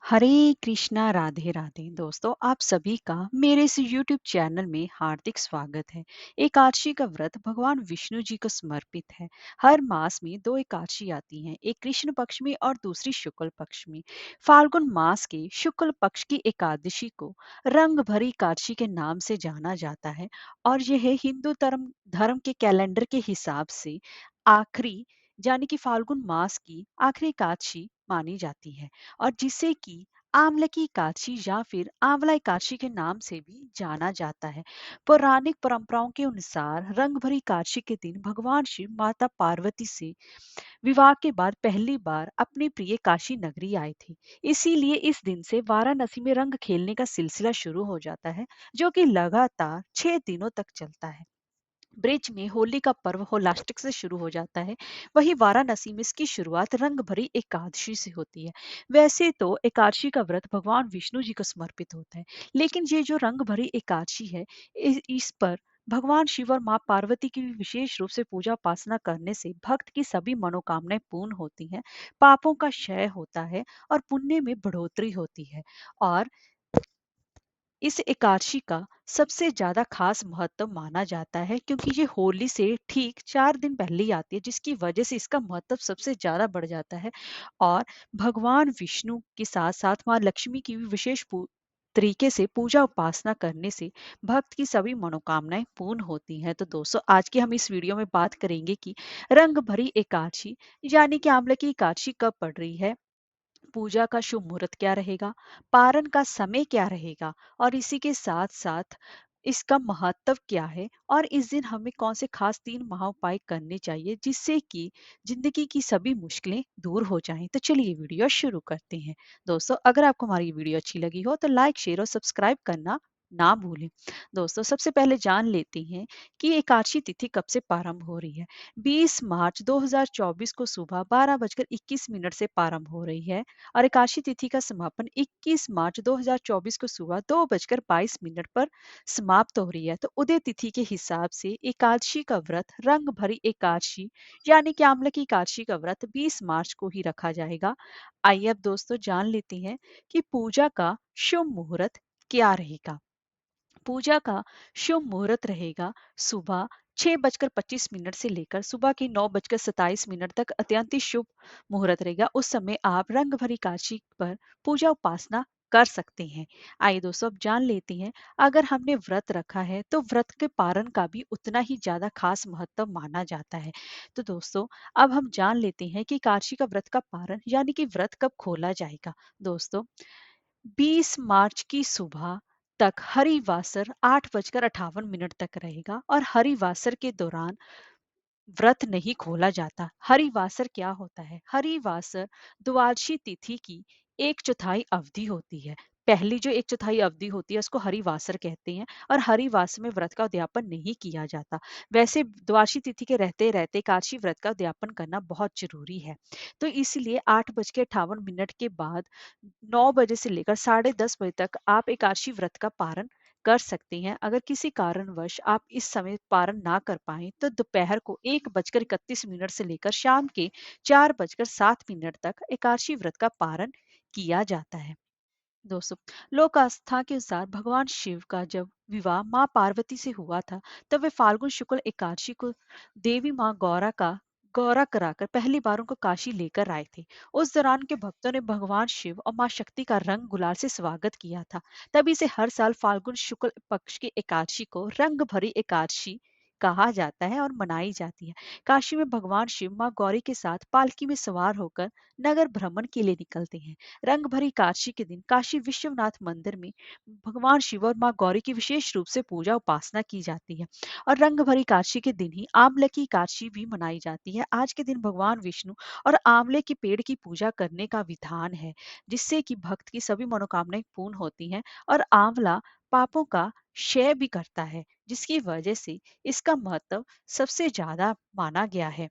हरे कृष्णा राधे राधे दोस्तों, आप सभी का मेरे इस YouTube चैनल में हार्दिक स्वागत है। एकादशी का व्रत भगवान विष्णु जी को समर्पित है। हर मास में दो एकादशी आती हैं, एक कृष्ण पक्ष में और दूसरी शुक्ल पक्ष में। फाल्गुन मास के शुक्ल पक्ष की एकादशी को रंग भरी एकादशी के नाम से जाना जाता है और यह हिंदू धर्म धर्म के कैलेंडर के हिसाब से आखिरी यानी कि फाल्गुन मास की आखिरी एकादशी मानी जाती है और जिसे कि आंवले की एकादशी या फिर आंवला एकादशी के नाम से भी जाना जाता है। पौराणिक परंपराओं के अनुसार रंग भरी एकादशी के दिन भगवान शिव माता पार्वती से विवाह के बाद पहली बार अपनी प्रिय काशी नगरी आए थे। इसीलिए इस दिन से वाराणसी में रंग खेलने का सिलसिला शुरू हो जाता है, जो कि लगातार 6 दिनों तक चलता है। ब्रिज में होली का पर्व होलाष्टक से शुरू हो जाता है। वहीं वाराणसी में इसकी शुरुआत रंग भरी एकादशी से होती है। वैसे तो एकादशी का व्रत भगवान विष्णु जी को समर्पित होता है, लेकिन ये जो रंग भरी एकादशी है, इस पर भगवान शिव और माँ पार्वती की भी विशेष रूप से पूजा उपासना करने से भक्त की सभी मनोकामनाएं पूर्ण होती हैं, पापों का क्षय होता है और पुण्य में बढ़ोतरी होती है। और इस एकादशी का सबसे ज्यादा खास महत्व माना जाता है क्योंकि ये होली से ठीक 4 दिन पहले ही आती है, जिसकी वजह से इसका महत्व सबसे ज्यादा बढ़ जाता है। और भगवान विष्णु के साथ साथ माँ लक्ष्मी की भी विशेष तरीके से पूजा उपासना करने से भक्त की सभी मनोकामनाएं पूर्ण होती हैं। तो दोस्तों, आज की हम इस वीडियो में बात करेंगे कि रंग भरी एकादशी यानी कि आंवले की एकादशी कब पड़ रही है, पूजा का शुभ मुहूर्त क्या रहेगा, पारण का समय क्या रहेगा और इसी के साथ साथ इसका महत्व क्या है और इस दिन हमें कौन से खास 3 महा उपाय करने चाहिए जिससे कि जिंदगी की सभी मुश्किलें दूर हो जाएं। तो चलिए वीडियो शुरू करते हैं। दोस्तों, अगर आपको हमारी वीडियो अच्छी लगी हो तो लाइक शेयर और सब्सक्राइब करना ना भूलें। दोस्तों, सबसे पहले जान लेते हैं कि एकादशी तिथि कब से प्रारंभ हो रही है। 20 मार्च 2024 को सुबह 12:21 से प्रारंभ हो रही है और एकादशी तिथि का समापन 21 मार्च 2024 को सुबह 2:22 पर समाप्त हो रही है। तो उदय तिथि के हिसाब से एकादशी का व्रत रंग भरी एकादशी यानी कि आंवले की एकादशी का व्रत 20 मार्च को ही रखा जाएगा। आइए अब दोस्तों जान लेते हैं कि पूजा का शुभ मुहूर्त क्या रहेगा। पूजा का शुभ मुहूर्त रहेगा सुबह 6:25 से लेकर सुबह के 9:27 तक अत्यंत ही शुभ मुहूर्त रहेगा। उस समय आप रंग भरी काशी पर पूजा उपासना कर सकते हैं। आइए दोस्तों, अब जान लेते हैं, अगर हमने व्रत रखा है तो व्रत के पारण का भी उतना ही ज्यादा खास महत्व माना जाता है। तो दोस्तों, अब हम जान लेते हैं कि काशी का व्रत का पारण यानी कि व्रत कब खोला जाएगा। दोस्तों, 20 मार्च की सुबह तक हरिवासर 8:58 तक रहेगा और हरिवासर के दौरान व्रत नहीं खोला जाता। हरिवासर क्या होता है? हरिवासर द्वादशी तिथि की 1/4 अवधि होती है। पहली जो 1/4 अवधि होती है उसको हरिवासर कहते हैं और हरिवास में व्रत का उद्यापन नहीं किया जाता। वैसे द्वादशी तिथि के रहते रहते एकादशी व्रत का उद्यापन करना बहुत जरूरी है। तो इसलिए 8:58 के बाद 9 बजे से लेकर 10:30 बजे तक आप एकादशी व्रत का पारण कर सकते हैं। अगर किसी कारणवश आप इस समय पारण ना कर पाए तो दोपहर को 1:31 से लेकर शाम के 4:07 तक एकादशी व्रत का पारण किया जाता है। दोस्तों, लोक आस्था के अनुसार भगवान शिव का जब विवाह मां पार्वती से हुआ था, तब वे फाल्गुन शुक्ल एकादशी को देवी मां गौरा कराकर पहली बार उनको काशी लेकर आए थे। उस दौरान के भक्तों ने भगवान शिव और मां शक्ति का रंग गुलाल से स्वागत किया था। तभी से हर साल फाल्गुन शुक्ल पक्ष की एकादशी को रंग भरी एकादशी कहा जाता है और मनाई जाती है। काशी में भगवान शिव मां गौरी के साथ पालकी में सवार होकर नगर भ्रमण के लिए निकलते हैं। रंग भरी एकादशी के दिन काशी विश्वनाथ मंदिर में भगवान शिव और मां गौरी की विशेष रूप से पूजा उपासना की जाती है और रंग भरी एकादशी के दिन ही आंवले की एकादशी भी मनाई जाती है। आज के दिन भगवान विष्णु और आंवले के पेड़ की पूजा करने का विधान है, जिससे कि भक्त की सभी मनोकामनाएं पूर्ण होती हैं और आंवला पापों का क्षय भी करता है, जिसकी वजह से इसका महत्व सबसे ज्यादा माना गया है।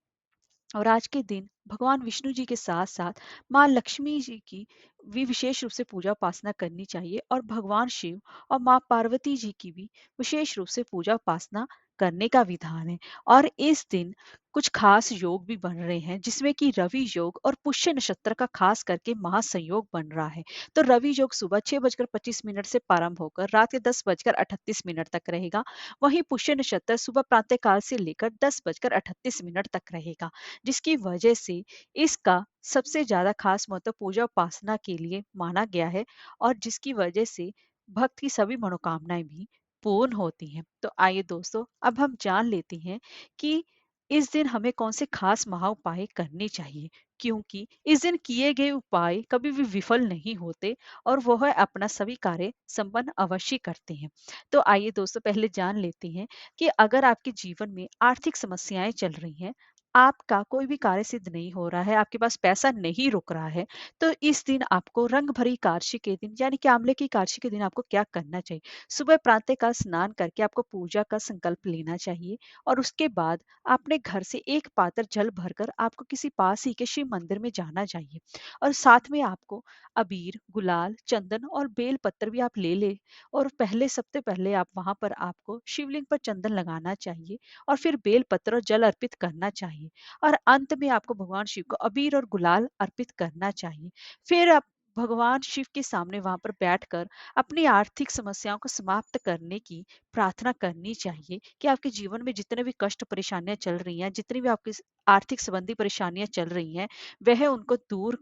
और आज के दिन भगवान विष्णु जी के साथ साथ माँ लक्ष्मी जी की भी विशेष रूप से पूजा उपासना करनी चाहिए और भगवान शिव और माँ पार्वती जी की भी विशेष रूप से पूजा उपासना करने का विधान है। और इस दिन कुछ खास योग भी बन रहे हैं, जिसमें कि रवि योग और पुष्य नक्षत्र का खास करके महासंयोग बन रहा है। तो रवि योग सुबह 6:25 से प्रारंभ होकर रात के 10:38 तक रहेगा। वहीं पुष्य नक्षत्र सुबह प्रातःकाल से लेकर 10:38 तक रहेगा, जिसकी वजह से इसका सबसे ज्यादा खास महत्व पूजा उपासना के लिए माना गया है, और जिसकी वजह से भक्त की सभी मनोकामनाएं भी पूर्ण होती हैं। तो आइए दोस्तों, अब हम जान लेते हैं कि इस दिन हमें कौन से खास महा उपाय करने चाहिए, क्योंकि इस दिन किए गए उपाय कभी भी विफल नहीं होते और वह अपना सभी कार्य संपन्न अवश्य करते हैं। तो आइए दोस्तों, पहले जान लेते हैं कि अगर आपके जीवन में आर्थिक समस्याएं चल रही हैं, आपका कोई भी कार्य सिद्ध नहीं हो रहा है, आपके पास पैसा नहीं रुक रहा है, तो इस दिन आपको रंग भरी एकादशी के दिन यानी कि आंवले की एकादशी के दिन आपको क्या करना चाहिए। सुबह प्रातः काल स्नान करके आपको पूजा का संकल्प लेना चाहिए, और उसके बाद अपने घर से एक पात्र जल भरकर आपको किसी पास ही के शिव मंदिर में जाना चाहिए, और साथ में आपको अबीर, गुलाल, चंदन और बेल पत्र भी आप ले ले, और पहले सबसे पहले आप वहां पर आपको शिवलिंग पर चंदन लगाना चाहिए, और फिर बेल पत्र और जल अर्पित करना चाहिए, और अंत में आपको भगवान शिव को अबीर और गुलाल अर्पित करना चाहिए। फिर आप भगवान शिव के सामने वहां पर बैठकर अपनी आर्थिक समस्याओं को समाप्त करने की प्रार्थना करनी चाहिए, कि आपके जीवन में जितने भी कष्ट परेशानियां चल रही हैं, जितनी भी आपकी आर्थिक संबंधी परेशानियां चल रही हैं, वह उनको दूर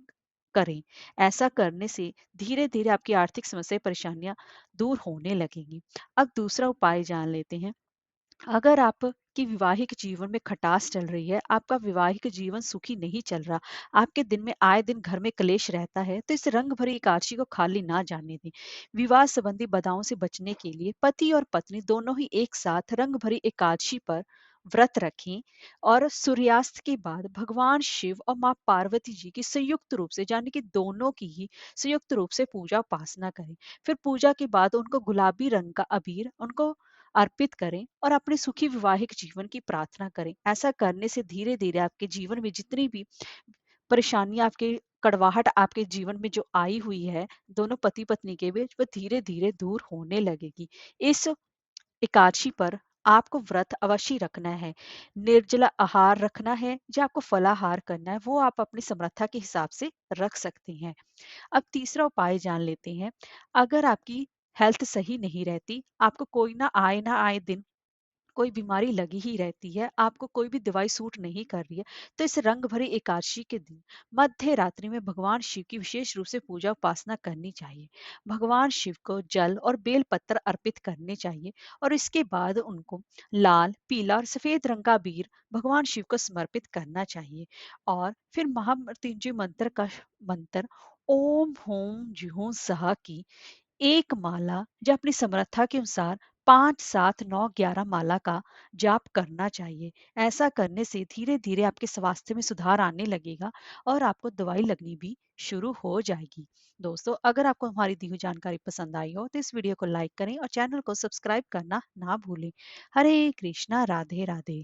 करें। ऐसा करने से धीरे धीरे आपकी आर्थिक समस्या परेशानियां दूर होने लगेंगी। अब दूसरा उपाय जान लेते हैं। अगर आपकी वैवाहिक जीवन में खटास चल रही है, आपका वैवाहिक जीवन सुखी नहीं चल रहा, आपके दिन में आए दिन घर में क्लेश रहता है, तो इस रंग भरी एकादशी को खाली ना जाने दें। विवाह संबंधी बाधाओं से बचने के लिए पति और पत्नी दोनों ही एक साथ रंग भरी एकादशी पर व्रत रखें, और सूर्यास्त के बाद भगवान शिव और माँ पार्वती जी की संयुक्त रूप से, यानी कि दोनों की ही संयुक्त रूप से पूजा उपासना करें। फिर पूजा के बाद उनको गुलाबी रंग का अबीर उनको अर्पित करें, और अपने सुखी वैवाहिक जीवन की प्रार्थना करें। ऐसा करने से धीरे धीरे आपके जीवन में जितनी भी परेशानियां, आपके कड़वाहट आपके जीवन में जो आई हुई है दोनों पति पत्नी के बीच, वह धीरे धीरे दूर होने लगेगी। इस एकादशी पर आपको व्रत अवश्य रखना है। निर्जला आहार रखना है या आपको फलाहार करना है, वो आप अपनी समर्था के हिसाब से रख सकते हैं। अब तीसरा उपाय जान लेते हैं। अगर आपकी हेल्थ सही नहीं रहती, आपको कोई ना आए दिन कोई बीमारी लगी ही रहती है, आपको कोई भी दवाई सूट नहीं कर रही है, तो इस रंग भरी एकादशी के दिन मध्य रात्रि में भगवान शिव की विशेष रूप से पूजा उपासना करनी चाहिए। भगवान शिव को जल और बेल पत्र अर्पित करने चाहिए, और इसके बाद उनको लाल, पीला और सफेद रंग का बीर भगवान शिव को समर्पित करना चाहिए। और फिर महामृत्युंजय मंत्र का मंत्र ओम होम जुहू सहा की एक माला या अपनी समर्था के अनुसार 5, 7, 9, 11 माला का जाप करना चाहिए। ऐसा करने से धीरे धीरे आपके स्वास्थ्य में सुधार आने लगेगा, और आपको दवाई लगनी भी शुरू हो जाएगी। दोस्तों, अगर आपको हमारी दी हुई जानकारी पसंद आई हो तो इस वीडियो को लाइक करें और चैनल को सब्सक्राइब करना ना भूलें। हरे कृष्णा, राधे राधे।